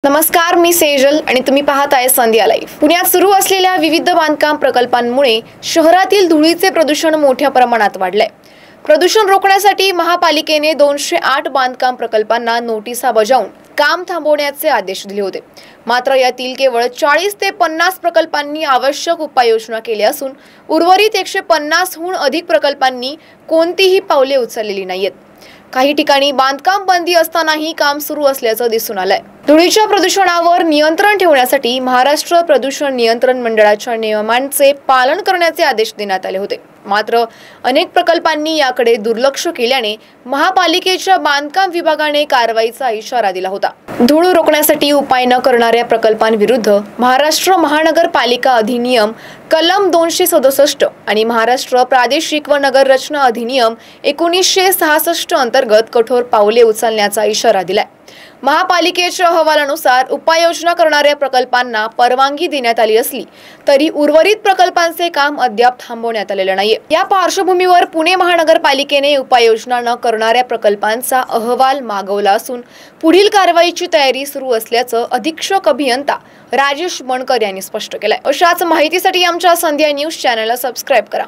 नमस्कार, मी सेजल आणि तुम्ही पाहत आहे संध्या लाईव्ह। पुण्यात सुरू असलेल्या विविध बांधकाम प्रकल्पांमुळे शहरातील धुळीचे प्रदूषण मोठ्या प्रमाणात वाढले। प्रदूषण रोखण्यासाठी महापालिकेने 208 बांधकाम प्रकल्पांना नोटिसा बजावून काम थांबवण्याचे आदेश दिले होते। मात्र यातील केवळ 40 ते 50 प्रकल्पांनी आवश्यक उपाययोजना केल्या असून उर्वरित 150 हून अधिक प्रकल्पांनी कोणतीही पावले उचललेली नाहीत। काही ठिकाणी बांधकाम बंदी असतानाही काम सुरू असल्याचं दिसून आलंय। धुळीच्या प्रदूषणावर नियंत्रण ठेवण्यासाठी महाराष्ट्र प्रदूषण नियंत्रण मंडळाच्या नियमांचे पालन करण्याचे आदेश देण्यात आले होते। मात्र अनेक प्रकल्पांनी याकडे दुर्लक्ष केल्याने महापालिकेच्या बांधकाम विभागाने कारवाईचा इशारा दिला होता। धूळ रोखण्यासाठी उपाय न करणाऱ्या प्रकल्पांविरुद्ध महाराष्ट्र महानगरपालिका अधिनियम कलम 267 आणि महाराष्ट्र प्रादेशिक व नगर रचना अधिनियम 1966 अंतर्गत कठोर पावले उचलण्याचा इशारा दिलाय। महापालिकेच्या अहवालानुसार उपाययोजना करणाऱ्या प्रकल्पांना परवानगी देण्यात आली असली तरी उर्वरित प्रकल्पांचे काम अद्याप थांबवण्यात आलेले नाहीये। या पार्श्वभूमीवर पुणे महानगरपालिकेने उपाययोजना न करणाऱ्या प्रकल्पांचा अहवाल मागवला असून पुढील कारवाईची तयारी सुरू असल्याचं अधीक्षक अभियंता राजेश बनकर यांनी स्पष्ट केलंय। अशाच माहितीसाठी आमच्या संध्या न्यूज चॅनलला सबस्क्राइब करा।